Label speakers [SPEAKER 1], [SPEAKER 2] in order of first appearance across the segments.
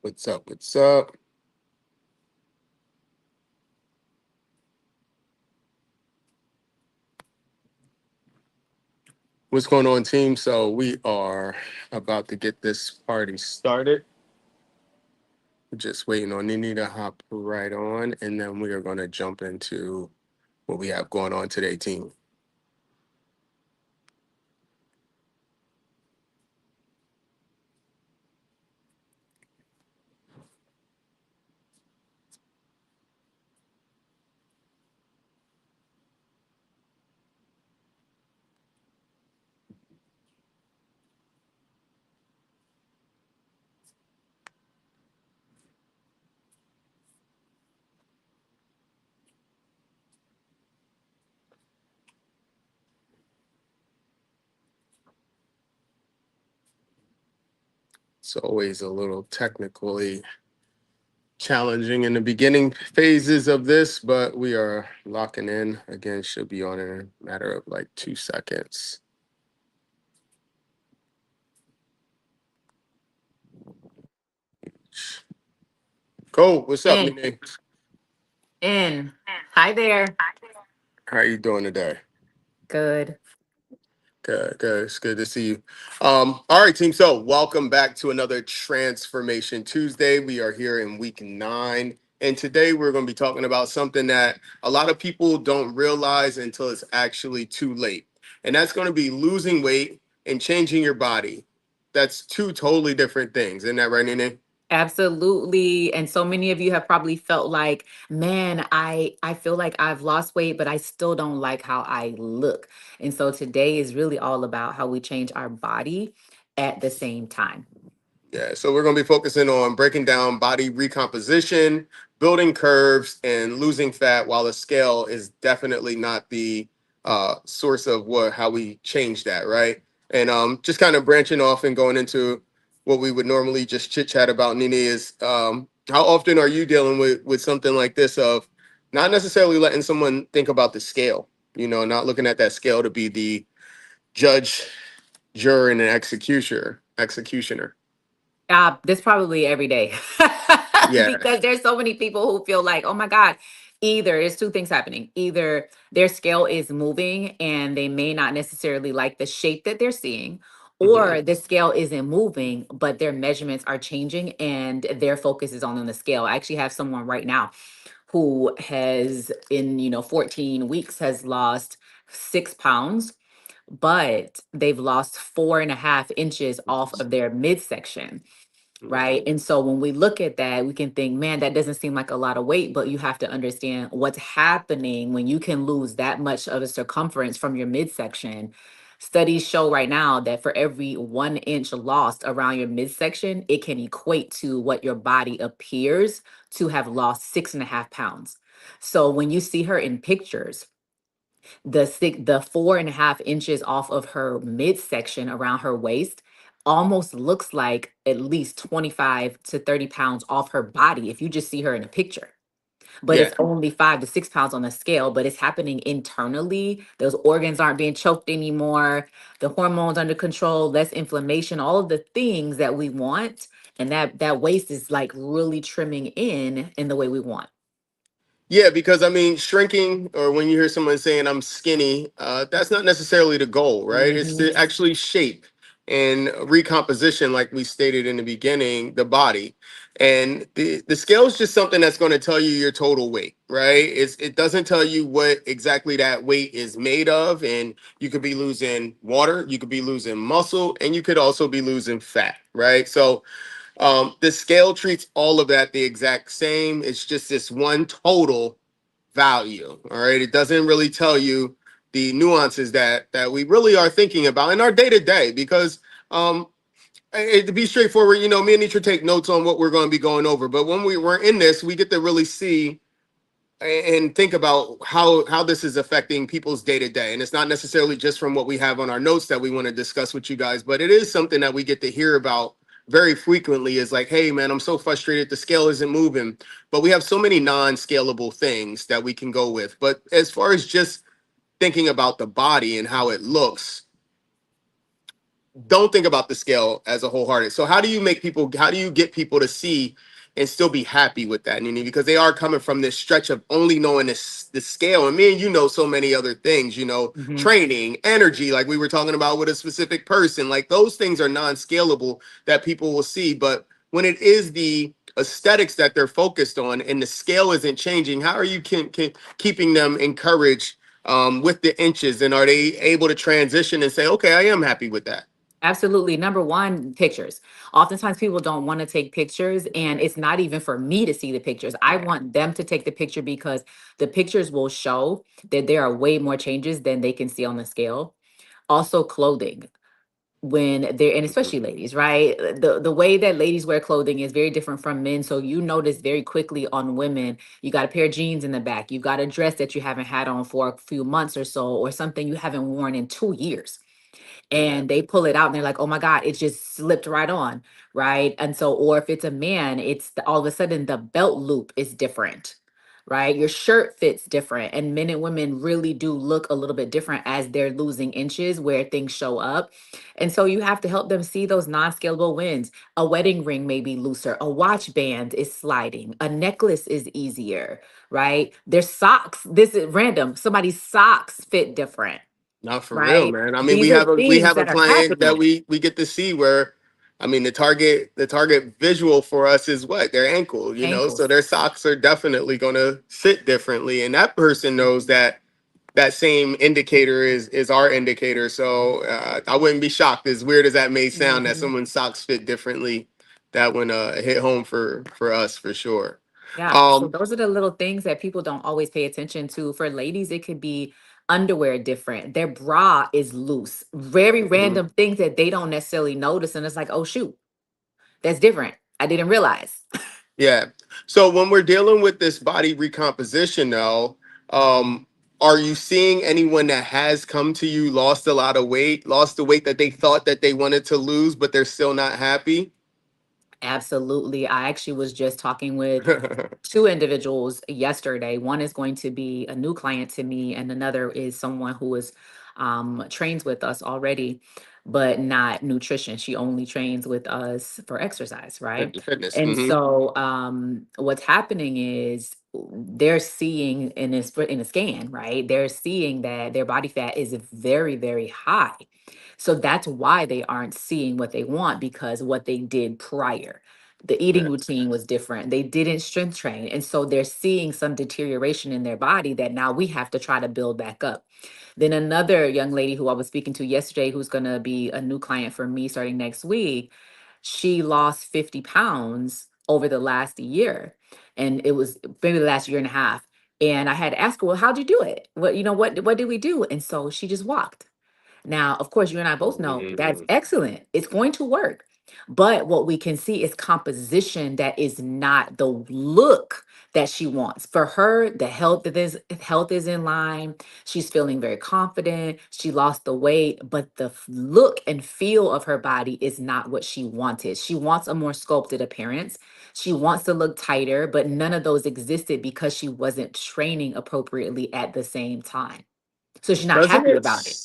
[SPEAKER 1] What's up? What's up? What's going on, team? So we are about to get this party started. We're just waiting on Nini to hop right on, and then we are going to jump into what we have going on today, team. It's always a little technically challenging in the beginning phases of this, but we are locking in. Again, should be on in a matter of like 2 seconds. Go. What's up,
[SPEAKER 2] In,
[SPEAKER 1] Nini?
[SPEAKER 2] in. Hi there.
[SPEAKER 1] How you doing today?
[SPEAKER 2] Good.
[SPEAKER 1] Good, good. It's good to see you. All right, team. So, welcome back to another Transformation Tuesday. We are here in week 9, and today we're going to be talking about something that a lot of people don't realize until it's actually too late, and that's going to be losing weight and changing your body. That's two totally different things, isn't that right, Nene?
[SPEAKER 2] Absolutely. And so many of you have probably felt like, man, I feel like I've lost weight, but I still don't like how I look. And so today is really all about how we change our body at the same time.
[SPEAKER 1] Yeah, so we're going to be focusing on breaking down body recomposition, building curves, and losing fat. While the scale is definitely not the source of what how we change that, right? And just kind of branching off and going into what we would normally just chit chat about, Nini, is how often are you dealing with something like this of not necessarily letting someone think about the scale, not looking at that scale to be the judge, juror, and an executioner.
[SPEAKER 2] This probably every day
[SPEAKER 1] Yeah.
[SPEAKER 2] because there's so many people who feel like, oh my God, either it's two things happening. Either their scale is moving and they may not necessarily like the shape that they're seeing,
[SPEAKER 1] Mhm.
[SPEAKER 2] or the scale isn't moving, but their measurements are changing and their focus is on the scale. I actually have someone right now who has in 14 weeks has lost 6 pounds, but they've lost 4.5 inches off of their midsection. Right. And so when we look at that, we can think, man, that doesn't seem like a lot of weight, but you have to understand what's happening when you can lose that much of a circumference from your midsection. Studies show right now that for every 1 inch lost around your midsection, it can equate to what your body appears to have lost 6.5 pounds. So when you see her in pictures, the 4.5 inches off of her midsection around her waist almost looks like at least 25 to 30 pounds off her body if you just see her in a picture. But
[SPEAKER 1] Yeah.
[SPEAKER 2] it's only 5 to 6 pounds on the scale, but it's happening internally. Those organs aren't being choked anymore, the hormones under control, less inflammation, all of the things that we want. And that waist is like really trimming in the way we want.
[SPEAKER 1] Yeah, because I mean, shrinking or when you hear someone saying I'm skinny, that's not necessarily the goal, right? It's
[SPEAKER 2] Mhm.
[SPEAKER 1] to actually shape and recomposition, like we stated in the beginning, the body. And the scale is just something that's going to tell you your total weight, right? It doesn't tell you what exactly that weight is made of. And you could be losing water, you could be losing muscle, and you could also be losing fat, right? So the scale treats all of that the exact same. It's just this one total value. All right. It doesn't really tell you the nuances that we really are thinking about in our day to day because to be straightforward, me and Nitra take notes on what we're going to be going over. But when we're in this, we get to really see and think about how this is affecting people's day to day. And it's not necessarily just from what we have on our notes that we want to discuss with you guys, but it is something that we get to hear about very frequently is like, hey man, I'm so frustrated the scale isn't moving. But we have so many non-scalable things that we can go with. But as far as just thinking about the body and how it looks, don't think about the scale as a wholehearted. So how do you make people? How do you get people to see and still be happy with that? Because they are coming from this stretch of only knowing the scale, and me and you know so many other things.
[SPEAKER 2] Hmm.
[SPEAKER 1] Training, energy, like we were talking about with a specific person. Like those things are non-scalable that people will see. But when it is the aesthetics that they're focused on, and the scale isn't changing, how are you keeping them encouraged with the inches? And are they able to transition and say, okay, I am happy with that?
[SPEAKER 2] Absolutely. Number one, pictures. Oftentimes people don't want to take pictures, and it's not even for me to see the pictures. I want them to take the picture because the pictures will show that there are way more changes than they can see on the scale. Also, clothing. When they're, and especially ladies, right? The way that ladies wear clothing is very different from men. So you notice very quickly on women, you got a pair of jeans in the back, you got a dress that you haven't had on for a few months or so, or something you haven't worn in 2 years,
[SPEAKER 1] Yeah,
[SPEAKER 2] and they pull it out and they're like, oh my God, it just slipped right on. Right. And so, or if it's a man, all of a sudden the belt loop is different. Right. Your shirt fits different. And men and women really do look a little bit different as they're losing inches where things show up. And so you have to help them see those non scalable wins. A wedding ring may be looser, a watch band is sliding, a necklace is easier. Right. Their socks, this is random. Somebody's socks fit different.
[SPEAKER 1] not for real,
[SPEAKER 2] Right.
[SPEAKER 1] man. I mean,
[SPEAKER 2] These
[SPEAKER 1] we
[SPEAKER 2] are
[SPEAKER 1] have a we
[SPEAKER 2] things
[SPEAKER 1] have a
[SPEAKER 2] that are
[SPEAKER 1] client that
[SPEAKER 2] happening.
[SPEAKER 1] we get to see where, I mean, the target visual for us is what? Their ankle, so
[SPEAKER 2] Ankles.
[SPEAKER 1] their socks are definitely going to sit differently, and that person knows
[SPEAKER 2] Mhm.
[SPEAKER 1] that that same indicator is our indicator. So I wouldn't be shocked, as weird as that may sound, that
[SPEAKER 2] Mhm.
[SPEAKER 1] someone's socks fit differently. That one hit home for us for sure.
[SPEAKER 2] Yeah. So
[SPEAKER 1] Um,
[SPEAKER 2] those are the little things that people don't always pay attention to. For ladies, it could be underwear different. Their bra is loose. Very
[SPEAKER 1] mhm.
[SPEAKER 2] random things that they don't necessarily notice. And it's like, oh, shoot, that's different. I didn't realize.
[SPEAKER 1] Yeah. So when we're dealing with this body recomposition now, um, are you seeing anyone that has come to you, lost a lot of weight, lost the weight that they thought that they wanted to lose, but they're still not happy?
[SPEAKER 2] Absolutely. I actually was just talking with two individuals yesterday. One is going to be a new client to me, and another is someone who is trains with us already, but not nutrition. She only trains with us for exercise, right?
[SPEAKER 1] Fitness.
[SPEAKER 2] And
[SPEAKER 1] Hmm.
[SPEAKER 2] so what's happening is they're seeing in a scan, right? They're seeing that their body fat is very, very high. So that's why they aren't seeing what they want, because what they did prior, the eating
[SPEAKER 1] Yeah.
[SPEAKER 2] routine was different. They didn't strength train. And so they're seeing some deterioration in their body that now we have to try to build back up. Then another young lady who I was speaking to yesterday, who's going to be a new client for me starting next week, she lost 50 pounds over the last year. And it was maybe the last year and a half. And I had to ask her, well, how'd you do it? What did we do? And so she just walked. Now, of course, you and I both know that's
[SPEAKER 1] Mhm.
[SPEAKER 2] excellent. It's going to work. But what we can see is composition that is not the look that she wants. For her, the health is in line. She's feeling very confident. She lost the weight, but the look and feel of her body is not what she wanted. She wants a more sculpted appearance. She wants to look tighter, but none of those existed because she wasn't training appropriately at the same time. So she's not
[SPEAKER 1] Doesn't
[SPEAKER 2] happy
[SPEAKER 1] it?
[SPEAKER 2] about it.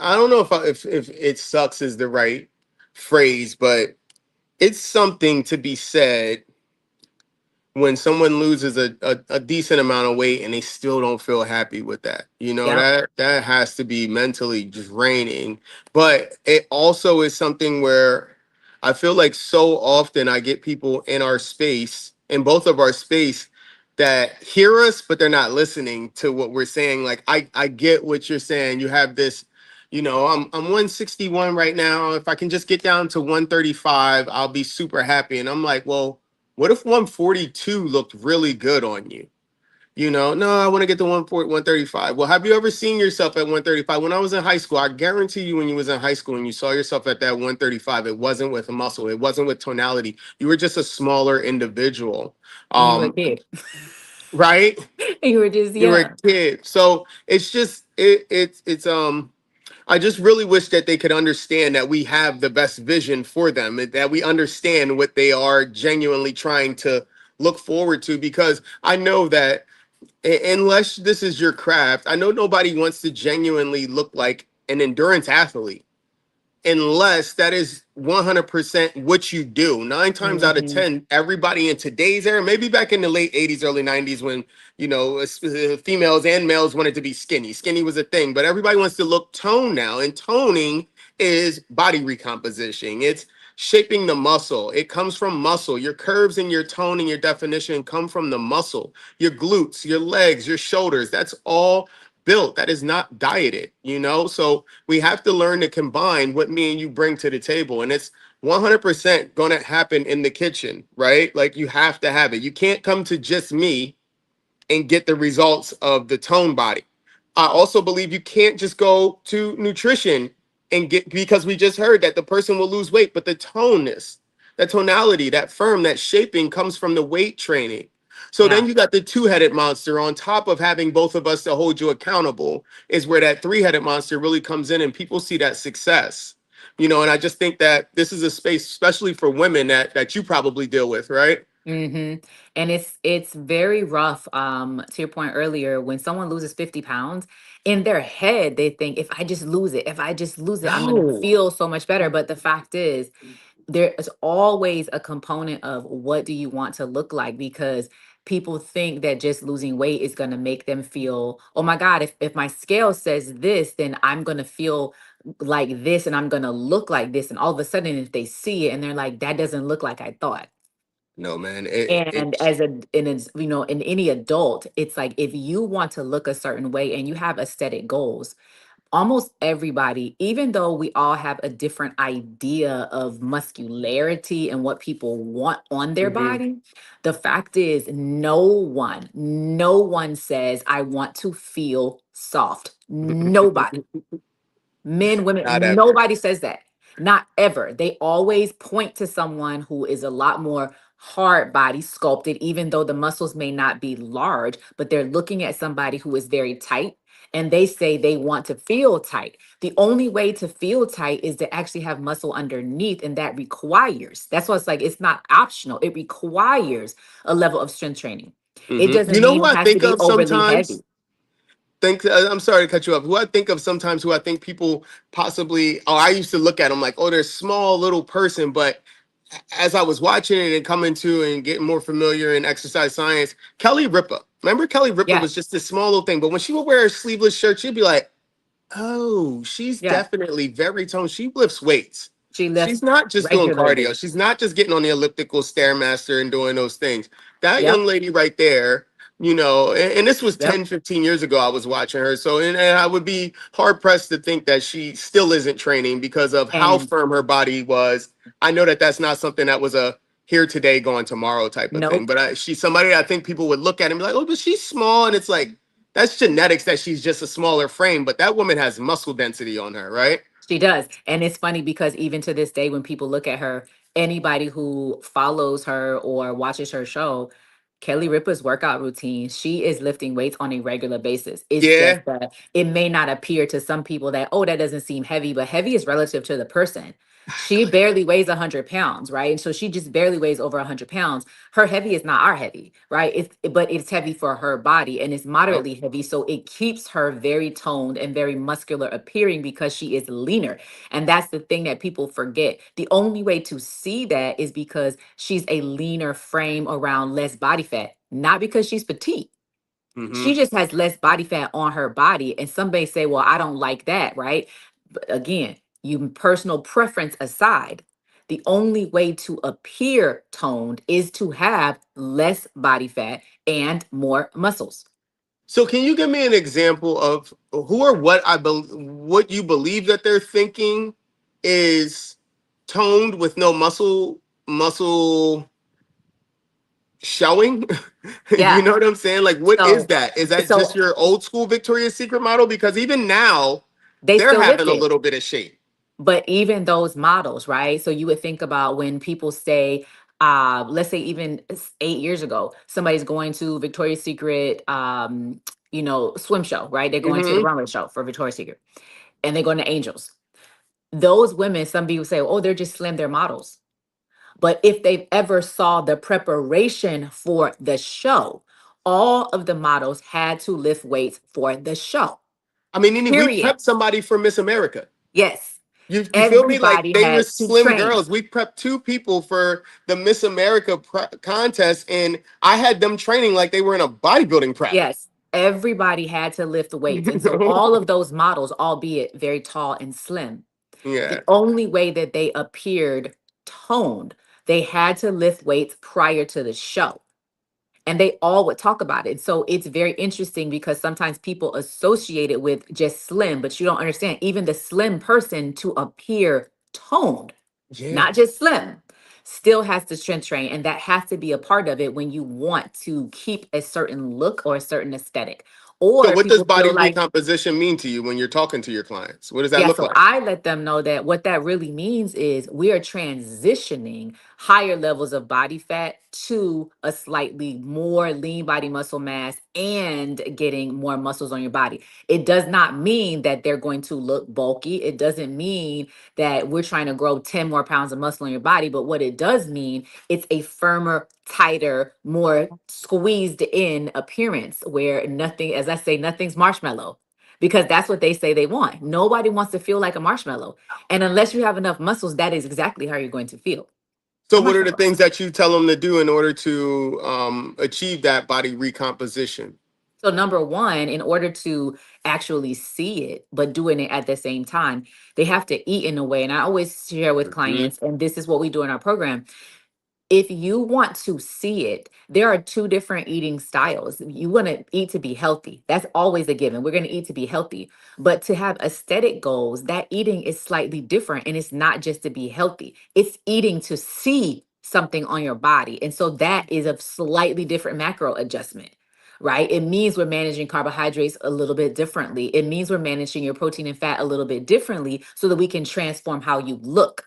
[SPEAKER 1] I don't know if it sucks is the right phrase, but it's something to be said when someone loses a decent amount of weight and they still don't feel happy with that.
[SPEAKER 2] Yep.
[SPEAKER 1] That has to be mentally draining. But it also is something where I feel like so often I get people in our space, in both of our space, that hear us, but they're not listening to what we're saying. Like I get what you're saying. You have this, I'm 161 right now. If I can just get down to 135, I'll be super happy. And I'm like, well, what if 142 looked really good on you? No, I want to get to 140, 135. Well, have you ever seen yourself at 135? When I was in high school, I guarantee you when you was in high school and you saw yourself at that 135, it wasn't with muscle, it wasn't with tonality. You were just a smaller individual.
[SPEAKER 2] And you were a
[SPEAKER 1] Um,
[SPEAKER 2] kid.
[SPEAKER 1] right?
[SPEAKER 2] And you were just
[SPEAKER 1] You were a
[SPEAKER 2] young.
[SPEAKER 1] kid. So it's just it's I just really wish that they could understand that we have the best vision for them, and that we understand what they are genuinely trying to look forward to. Because I know that unless this is your craft, I know nobody wants to genuinely look like an endurance athlete. unless that is 100% what you do. Nine times out of
[SPEAKER 2] Hmm.
[SPEAKER 1] 10, everybody in today's era, maybe back in the late 80s, early 90s, when, females and males wanted to be skinny. Skinny was a thing, but everybody wants to look toned now. And toning is body recomposition. It's shaping the muscle. It comes from muscle. Your curves and your tone and your definition come from the muscle. Your glutes, your legs, your shoulders, that's all built. That is not dieted. So we have to learn to combine what me and you bring to the table. And it's 100% going to happen in the kitchen, right? Like you have to have it. You can't come to just me and get the results of the tone body. I also believe you can't just go to nutrition and get, because we just heard that the person will lose weight, but the toneness, that tonality, that firm, that shaping comes from the weight training. So
[SPEAKER 2] Yeah.
[SPEAKER 1] then you got the two-headed monster on top of having both of us to hold you accountable, is where that three-headed monster really comes in and people see that success. And I just think that this is a space, especially for women, that you probably deal with, right?
[SPEAKER 2] Hmm. And it's very rough. To your point earlier, when someone loses 50 pounds, in their head, they think if I just lose it, if I just lose it, I'm gonna
[SPEAKER 1] No.
[SPEAKER 2] feel so much better. But the fact is, there is always a component of what do you want to look like, because people think that just losing weight is going to make them feel, oh my god, if my scale says this, then I'm going to feel like this and I'm going to look like this, and all of a sudden if they see it and they're like, that doesn't look like I thought.
[SPEAKER 1] No, man.
[SPEAKER 2] And as a in a, in any adult, it's like if you want to look a certain way and you have aesthetic goals, almost everybody, even though we all have a different idea of muscularity and what people want on their
[SPEAKER 1] Mhm.
[SPEAKER 2] body, the fact is, no one says, I want to feel soft. Nobody. Men, women,
[SPEAKER 1] Not ever.
[SPEAKER 2] nobody says that. Not ever. They always point to someone who is a lot more hard body sculpted, even though the muscles may not be large, but they're looking at somebody who is very tight and they say they want to feel tight. The only way to feel tight is to actually have muscle underneath, and that requires, that's why it's like it's not optional. It requires a level of strength training. It
[SPEAKER 1] You
[SPEAKER 2] doesn't
[SPEAKER 1] know who
[SPEAKER 2] mean it
[SPEAKER 1] I
[SPEAKER 2] has to
[SPEAKER 1] think
[SPEAKER 2] be
[SPEAKER 1] of
[SPEAKER 2] overly
[SPEAKER 1] sometimes?
[SPEAKER 2] heavy.
[SPEAKER 1] I'm sorry to cut you off. Who I think of sometimes, who I think people possibly, oh, I used to look at them like, oh, they're a small little person. But as I was watching it and coming to and getting more familiar in exercise science, Kelly Ripa. Remember Kelly Ripa
[SPEAKER 2] Yes,
[SPEAKER 1] was just this small little thing. But when she would wear a sleeveless shirt, she'd be like, oh, she's
[SPEAKER 2] yes.
[SPEAKER 1] definitely very toned. She lifts weights.
[SPEAKER 2] She
[SPEAKER 1] She's
[SPEAKER 2] lifts
[SPEAKER 1] not just doing cardio.
[SPEAKER 2] regularly.
[SPEAKER 1] She's not just getting on the elliptical stairmaster and doing those things. That young
[SPEAKER 2] Yep.
[SPEAKER 1] lady right there, and this was
[SPEAKER 2] Yep.
[SPEAKER 1] 10, 15 years ago I was watching her. So, and I would be hard pressed to think that she still isn't training because of how
[SPEAKER 2] And
[SPEAKER 1] firm her body was. I know that that's not something that was a here today, gone tomorrow type of thing.
[SPEAKER 2] nope,
[SPEAKER 1] But she's somebody that I think people would look at and be like, oh, but she's small. And it's like, that's genetics that she's just a smaller frame, but that woman has muscle density on her, right?
[SPEAKER 2] she does. And it's funny because even to this day, when people look at her, anybody who follows her or watches her show, Kelly Ripa's workout routine, she is lifting weights on a regular basis. It's
[SPEAKER 1] Yeah.
[SPEAKER 2] just that it may not appear to some people that, oh, that doesn't seem heavy, but heavy is relative to the person. She barely weighs 100 pounds, right? And so she just barely weighs over 100 pounds. Her heavy is not our heavy, right? But it's heavy for her body and it's
[SPEAKER 1] Yep.
[SPEAKER 2] moderately heavy. So it keeps her very toned and very muscular appearing because she is leaner. And that's the thing that people forget. The only way to see that is because she's a leaner frame around less body fat, not because she's petite. She
[SPEAKER 1] Hmm.
[SPEAKER 2] just has less body fat on her body. And somebody say, well, I don't like that, right? But again, you personal preference aside, the only way to appear toned is to have less body fat and more muscles.
[SPEAKER 1] So can you give me an example of who or what you believe that they're thinking is toned with no muscle showing? You
[SPEAKER 2] Yeah.
[SPEAKER 1] know what I'm saying? Like what is
[SPEAKER 2] So
[SPEAKER 1] that? Is that just
[SPEAKER 2] so
[SPEAKER 1] your old school Victoria's Secret model? Because even now
[SPEAKER 2] they
[SPEAKER 1] they're
[SPEAKER 2] still
[SPEAKER 1] having
[SPEAKER 2] lift
[SPEAKER 1] a
[SPEAKER 2] it.
[SPEAKER 1] little bit of shape.
[SPEAKER 2] But even those models, right? So you would think about when people say, let's say even 8 years ago, somebody's going to Victoria's Secret, swim show, right? They're going to the
[SPEAKER 1] Hmm.
[SPEAKER 2] runway show for Victoria's Secret, and they're going to Angels. Those women, some people say, oh, they're just slim, they're models. But if they've ever saw the preparation for the show, all of the models had to lift weights for the show.
[SPEAKER 1] I mean, we
[SPEAKER 2] Period.
[SPEAKER 1] prepped somebody for Miss America.
[SPEAKER 2] Yes.
[SPEAKER 1] You feel me? Like
[SPEAKER 2] Everybody
[SPEAKER 1] they were
[SPEAKER 2] had to
[SPEAKER 1] slim
[SPEAKER 2] train.
[SPEAKER 1] girls. We prepped two people for the Miss America contest, and I had them training like they were in a bodybuilding prep.
[SPEAKER 2] Yes, everybody had to lift weights. And so all of those models, albeit very tall and slim, the
[SPEAKER 1] Yeah,
[SPEAKER 2] only way that they appeared toned, they had to lift weights prior to the show. And they all would talk about it. So it's very interesting because sometimes people associate it with just slim, but you don't understand. Even the slim person to appear toned,
[SPEAKER 1] yeah.
[SPEAKER 2] not just slim, still has to strength train. And that has to be a part of it when you want to keep a certain look or a certain aesthetic.
[SPEAKER 1] So,
[SPEAKER 2] Or
[SPEAKER 1] what does
[SPEAKER 2] people
[SPEAKER 1] body
[SPEAKER 2] feel like,
[SPEAKER 1] recomposition mean to you when you're talking to your clients? What does that
[SPEAKER 2] yeah,
[SPEAKER 1] look
[SPEAKER 2] so
[SPEAKER 1] like?
[SPEAKER 2] I let them know that what that really means is we are transitioning higher levels of body fat to a slightly more lean body muscle mass and getting more muscles on your body. It does not mean that they're going to look bulky. It doesn't mean that we're trying to grow 10 more pounds of muscle on your body. But what it does mean, it's a firmer, tighter, more squeezed in appearance where nothing, as I say, nothing's marshmallow, because that's what they say they want. Nobody wants to feel like a marshmallow. And unless you have enough muscles, that is exactly how you're going to feel.
[SPEAKER 1] So,
[SPEAKER 2] A
[SPEAKER 1] what are the
[SPEAKER 2] marshmallow.
[SPEAKER 1] things that you tell them to do in order to achieve that body recomposition?
[SPEAKER 2] So, number one, in order to actually see it, but doing it at the same time, they have to eat in a way. And I always share with
[SPEAKER 1] Hmm.
[SPEAKER 2] clients, and this is what we do in our program. If you want to see it, there are two different eating styles. You want to eat to be healthy. That's always a given. We're going to eat to be healthy. But to have aesthetic goals, that eating is slightly different. And it's not just to be healthy, it's eating to see something on your body. And so that is a slightly different macro adjustment. Right? It means we're managing carbohydrates a little bit differently. It means we're managing your protein and fat a little bit differently so that we can transform how you look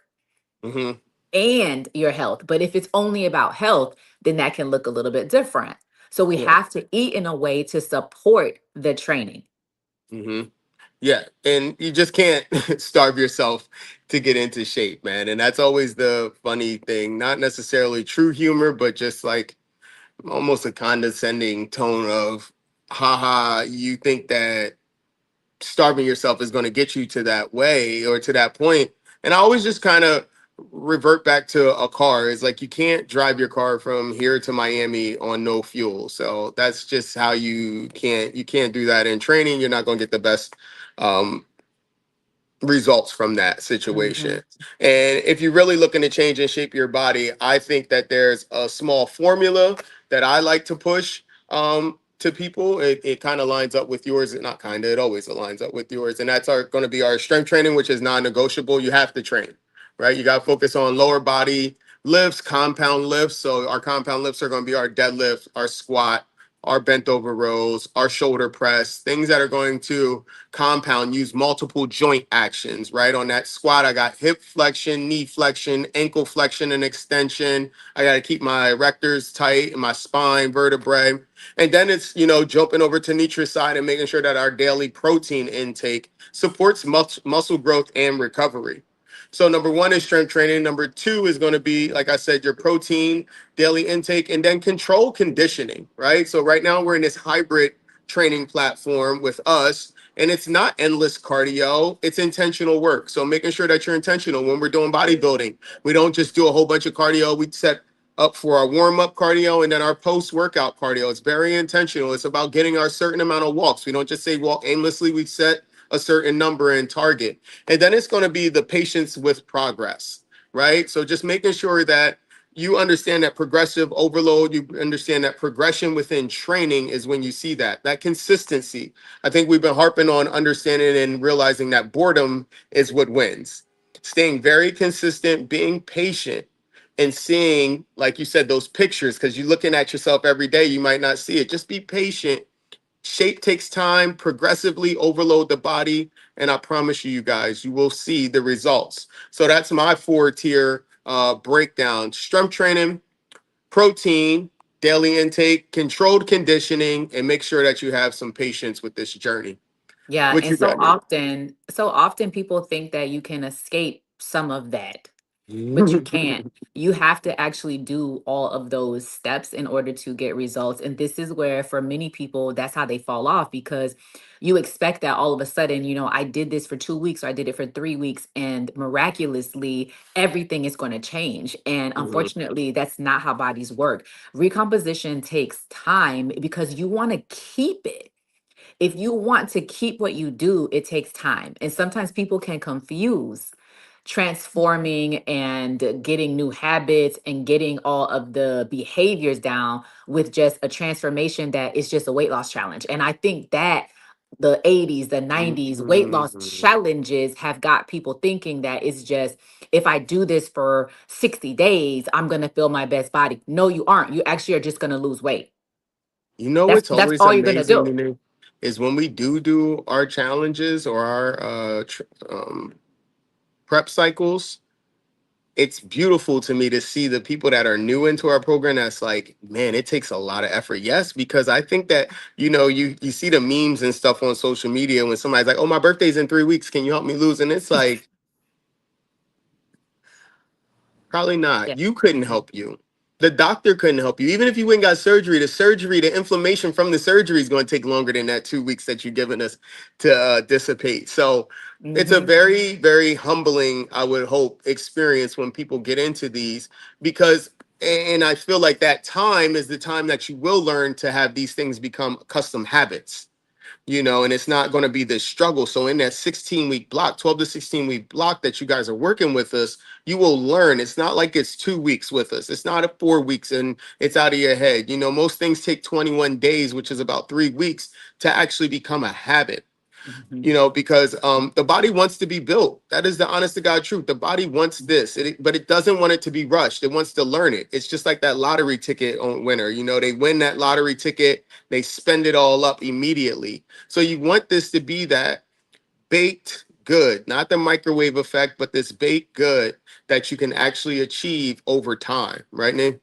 [SPEAKER 1] Hmm.
[SPEAKER 2] and your health. But if it's only about health, then that can look a little bit different. So we
[SPEAKER 1] Yeah.
[SPEAKER 2] have to eat in a way to support the training.
[SPEAKER 1] Hmm. Yeah, and you just can't starve yourself to get into shape, man. And that's always the funny thing. Not necessarily true humor, but just like almost a condescending tone of, haha, you think that starving yourself is going to get you to that way or to that point. And I always just kind of revert back to a car. It's like you can't drive your car from here to Miami on no fuel. So that's just how you can't do that in training. You're not going to get the best um, results from that situation.
[SPEAKER 2] Mhm.
[SPEAKER 1] And if you're really looking to change and shape your body, I think that there's a small formula that I like to push to people. It kind of lines up with yours, not kind of, it always aligns up with yours. And that's our going to be our strength training, which is non-negotiable. You have to train, right? You got to focus on lower body lifts, compound lifts. So our compound lifts are going to be our deadlift, our squat, our bent over rows, our shoulder press, things that are going to compound, use multiple joint actions, right? On that squat, I got hip flexion, knee flexion, ankle flexion and extension. I got to keep my erectors tight and my spine, vertebrae. And then it's, jumping over to Nitra's side and making sure that our daily protein intake supports muscle growth and recovery. So number one is strength training. Number two is going to be, like I said, your protein daily intake, and then control conditioning, right? So right now we're in this hybrid training platform with us, and it's not endless cardio, it's intentional work. So making sure that you're intentional when we're doing bodybuilding. We don't just do a whole bunch of cardio. We set up for our warm-up cardio and then our post-workout cardio. It's very intentional. It's about getting our certain amount of walks. We don't just say walk aimlessly. We set a certain number and target. And then it's going to be the patience with progress, right? So just making sure that you understand that progressive overload, you understand that progression within training is when you see that consistency. I think we've been harping on understanding and realizing that boredom is what wins. Staying very consistent, being patient, and seeing, like you said, those pictures, because you're looking at yourself every day, you might not see it. Just be patient. Shape takes time, progressively overload the body, and I promise you, you guys, you will see the results. So that's my four-tier breakdown: strength training, protein, daily intake, controlled conditioning, and make sure that you have some patience with this journey.
[SPEAKER 2] Yeah,
[SPEAKER 1] What
[SPEAKER 2] and
[SPEAKER 1] you got, Nate?
[SPEAKER 2] so often people think that you can escape some of that. but you can't. You have to actually do all of those steps in order to get results. And this is where, for many people, that's how they fall off, because you expect that all of a sudden, I did this for 2 weeks or I did it for 3 weeks, and miraculously, everything is going to change. And
[SPEAKER 1] Mhm.
[SPEAKER 2] unfortunately, that's not how bodies work. Recomposition takes time because you want to keep it. If you want to keep what you do, it takes time. And sometimes people can confuse transforming and getting new habits and getting all of the behaviors down with just a transformation that is just a weight loss challenge. And I think that the 80s, the 90s weight loss
[SPEAKER 1] Mhm.
[SPEAKER 2] challenges have got people thinking that it's just, if I do this for 60 days, I'm going to feel my best body. No, you aren't. You actually are just going to lose weight.
[SPEAKER 1] You know
[SPEAKER 2] That's
[SPEAKER 1] what's
[SPEAKER 2] that's
[SPEAKER 1] always
[SPEAKER 2] all you're going to
[SPEAKER 1] amazing
[SPEAKER 2] do.
[SPEAKER 1] to me is when we do our challenges or our prep cycles. It's beautiful to me to see the people that are new into our program. That's like, man, it takes a lot of effort. Yes, because I think that you see the memes and stuff on social media when somebody's like, "Oh, my birthday's in 3 weeks. Can you help me lose?" And it's like, probably not.
[SPEAKER 2] Yeah.
[SPEAKER 1] You couldn't help you. The doctor couldn't help you. Even if you went and got surgery, the inflammation from the surgery is going to take longer than that 2 weeks that you've given us to dissipate. So it's a
[SPEAKER 2] Hmm.
[SPEAKER 1] very, very humbling, I would hope, experience when people get into these because, and I feel like that time is the time that you will learn to have these things become custom habits, and it's not going to be this struggle. So in that 16-week block, 12 to 16-week block that you guys are working with us, you will learn. It's not like it's 2 weeks with us. It's not a 4 weeks and it's out of your head. Most things take 21 days, which is about 3 weeks to actually become a habit.
[SPEAKER 2] Hmm.
[SPEAKER 1] Because the body wants to be built. That is the honest to God truth. The body wants this, but it doesn't want it to be rushed. It wants to learn it. It's just like that lottery ticket on winner. They win that lottery ticket, they spend it all up immediately. So you want this to be that baked good, not the microwave effect, but this baked good that you can actually achieve over time, right, Nate?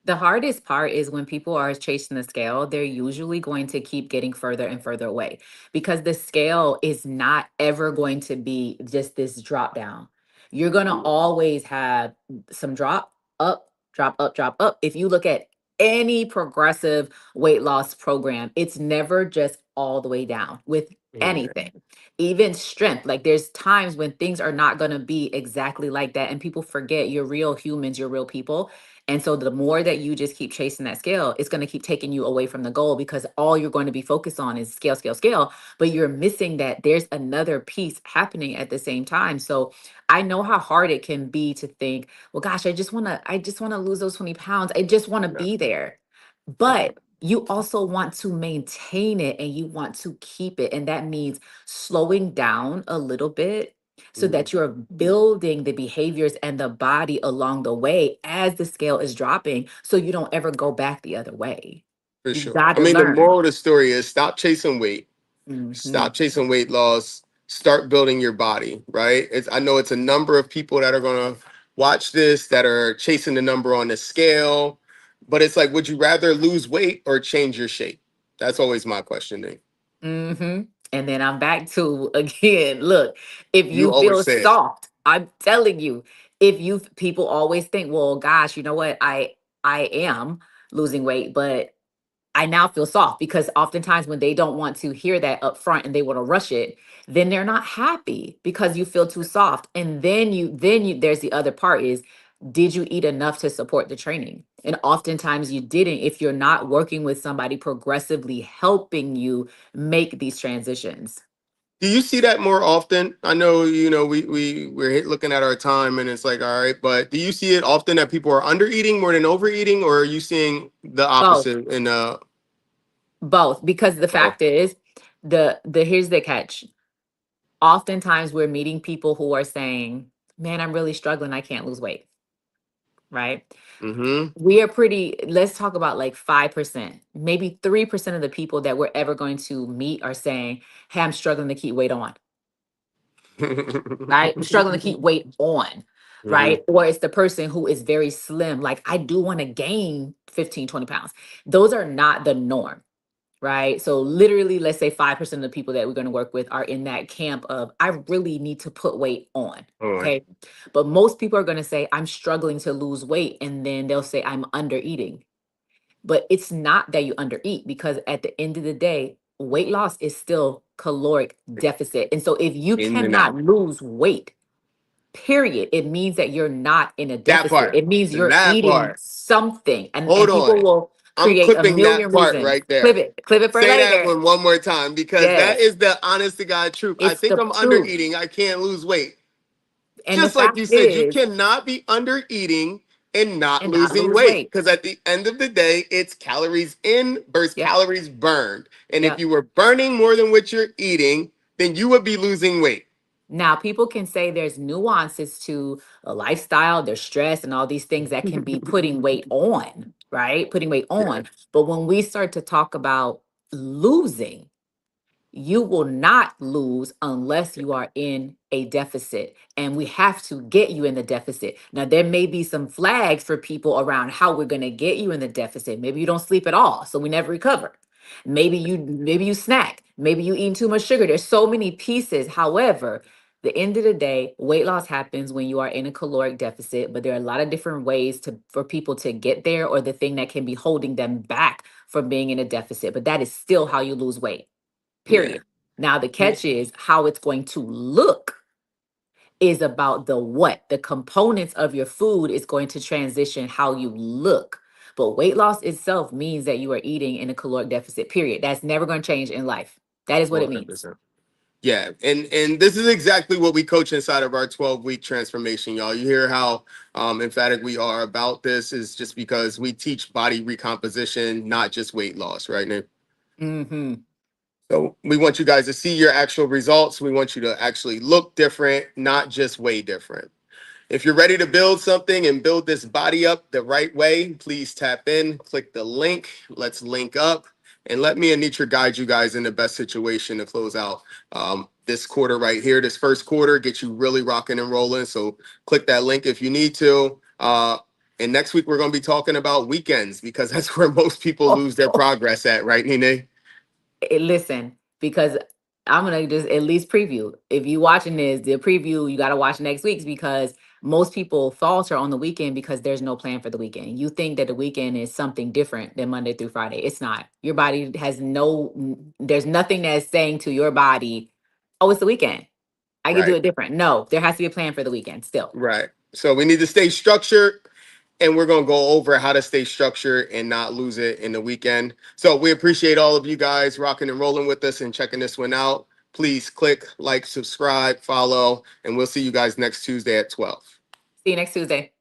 [SPEAKER 2] The hardest part is when people are chasing the scale, they're usually going to keep getting further and further away, because the scale is not ever going to be just this drop down. You're going to always have some drop, up, drop, up, drop, up. If you look at any progressive weight loss program, it's never just all the way down with
[SPEAKER 1] Yeah.
[SPEAKER 2] anything. Even strength, like there's times when things are not going to be exactly like that. And people forget you're real humans, you're real people, and so the more that you just keep chasing that scale, it's going to keep taking you away from the goal, because all you're going to be focused on is scale, scale, scale. But you're missing that there's another piece happening at the same time. So I know how hard it can be to think, well, gosh, I just want to lose those 20 pounds. I just want to
[SPEAKER 1] No,
[SPEAKER 2] be there.
[SPEAKER 1] no.
[SPEAKER 2] But you also want to maintain it and you want to keep it. And that means slowing down a little bit so
[SPEAKER 1] Mhm.
[SPEAKER 2] that you're building the behaviors and the body along the way as the scale is dropping, so you don't ever go back the other way.
[SPEAKER 1] For
[SPEAKER 2] You've
[SPEAKER 1] sure.
[SPEAKER 2] got
[SPEAKER 1] I
[SPEAKER 2] to
[SPEAKER 1] mean, the
[SPEAKER 2] learn.
[SPEAKER 1] moral of the story is stop chasing weight.
[SPEAKER 2] Hmm.
[SPEAKER 1] Stop chasing weight loss. Start building your body, right? I know it's a number of people that are going to watch this that are chasing the number on the scale, but it's like, would you rather lose weight or change your shape? That's always my question, Nate.
[SPEAKER 2] Hmm. And then I'm back to again, look, if
[SPEAKER 1] You
[SPEAKER 2] you
[SPEAKER 1] always
[SPEAKER 2] feel
[SPEAKER 1] say it.
[SPEAKER 2] soft, I'm telling you, if you people always think, well, gosh, you know what? I am losing weight, but I now feel soft, because oftentimes when they don't want to hear that up front and they want to rush it, then they're not happy because you feel too soft. And then you there's the other part is, did you eat enough to support the training? And oftentimes you didn't, if you're not working with somebody progressively helping you make these transitions.
[SPEAKER 1] Do you see that more often? I know, we're looking at our time and it's like, all right, but do you see it often that people are under eating more than overeating, or are you seeing the
[SPEAKER 2] Both,
[SPEAKER 1] opposite in
[SPEAKER 2] both, because the
[SPEAKER 1] oh,
[SPEAKER 2] fact is, the here's the catch. Oftentimes we're meeting people who are saying, man, I'm really struggling, I can't lose weight, right?
[SPEAKER 1] mm-hmm.
[SPEAKER 2] We are pretty, let's talk about like 5%, maybe 3% of the people that we're ever going to meet are saying, hey, I'm struggling to keep weight on, right? I'm struggling to keep weight on,
[SPEAKER 1] hmm.
[SPEAKER 2] right? Or it's the person who is very slim, like, I do want to gain 15, 20 pounds. Those are not the norm, right? So literally, let's say 5% of the people that we're going to work with are in that camp of I really need to put weight on.
[SPEAKER 1] On.
[SPEAKER 2] Okay. But most people are going to say I'm struggling to lose weight, and then they'll say I'm under eating. But it's not that you under eat, because at the end of the day, weight loss is still caloric deficit. And so if you
[SPEAKER 1] In and
[SPEAKER 2] cannot
[SPEAKER 1] out.
[SPEAKER 2] lose weight, period, it means that you're not in a
[SPEAKER 1] That
[SPEAKER 2] deficit.
[SPEAKER 1] part.
[SPEAKER 2] It means you're
[SPEAKER 1] That
[SPEAKER 2] eating
[SPEAKER 1] part.
[SPEAKER 2] something. And
[SPEAKER 1] Hold
[SPEAKER 2] people
[SPEAKER 1] on.
[SPEAKER 2] will
[SPEAKER 1] I'm
[SPEAKER 2] create a
[SPEAKER 1] clipping that
[SPEAKER 2] million
[SPEAKER 1] part
[SPEAKER 2] reasons.
[SPEAKER 1] right there.
[SPEAKER 2] Clip it for
[SPEAKER 1] Say that
[SPEAKER 2] later.
[SPEAKER 1] one more time because that
[SPEAKER 2] Yes.
[SPEAKER 1] is the honest to God truth. I
[SPEAKER 2] It's
[SPEAKER 1] think
[SPEAKER 2] the
[SPEAKER 1] I'm under
[SPEAKER 2] truth.
[SPEAKER 1] eating. I can't lose weight.
[SPEAKER 2] And the
[SPEAKER 1] Just like
[SPEAKER 2] fact
[SPEAKER 1] you said, you
[SPEAKER 2] is,
[SPEAKER 1] cannot be under eating and not
[SPEAKER 2] and not
[SPEAKER 1] losing
[SPEAKER 2] lose
[SPEAKER 1] weight
[SPEAKER 2] weight.
[SPEAKER 1] because at the end of the day, it's calories in versus
[SPEAKER 2] Yep.
[SPEAKER 1] calories burned. And if
[SPEAKER 2] Yep.
[SPEAKER 1] you were burning more than what you're eating, then you would be losing weight.
[SPEAKER 2] Now, people can say there's nuances to a lifestyle, there's stress, and all these things that can be putting weight on, right? Putting weight
[SPEAKER 1] Yeah,
[SPEAKER 2] on. But when we start to talk about losing, you will not lose unless you are in a deficit. And we have to get you in the deficit. Now, there may be some flags for people around how we're going to get you in the deficit. Maybe you don't sleep at all, so we never recover. Maybe you snack. Maybe you eating too much sugar. There's so many pieces. However, the end of the day, weight loss happens when you are in a caloric deficit, but there are a lot of different ways to for people to get there, or the thing that can be holding them back from being in a deficit. But that is still how you lose weight,
[SPEAKER 1] yeah,
[SPEAKER 2] period. Now, the catch is how it's going to look is about the what. The components of your food is going to transition how you look. But weight loss itself means that you are eating in a caloric deficit, period. That's never going to change in life. That is what it means.
[SPEAKER 1] 100%. Yeah, and this is exactly what we coach inside of our 12-week transformation, y'all. You hear how emphatic we are about this is just because we teach body recomposition, not just weight loss, right, Nick?
[SPEAKER 2] Hmm.
[SPEAKER 1] So we want you guys to see your actual results. We want you to actually look different, not just way different. If you're ready to build something and build this body up the right way, please tap in, click the link. Let's link up and let me and Nitra guide you guys in the best situation to close out this quarter right here. This first quarter, get you really rocking and rolling. So click that link if you need to. And next week, we're going to be talking about weekends because that's where most people lose their progress at, right, Nene?
[SPEAKER 2] Listen, because I'm gonna just at least preview. If you watching this, the preview you got to watch next week's, because most people falter on the weekend because there's no plan for the weekend. You think that the weekend is something different than Monday through Friday. It's not. Your body has there's nothing that's saying to your body, "Oh, it's the weekend. I can do
[SPEAKER 1] Right,
[SPEAKER 2] it different." No, there has to be a plan for the weekend still.
[SPEAKER 1] right. So we need to stay structured and we're going to go over how to stay structured and not lose it in the weekend. So we appreciate all of you guys rocking and rolling with us and checking this one out. Please click, like, subscribe, follow, and we'll see you guys next Tuesday at 12.
[SPEAKER 2] See you next Tuesday.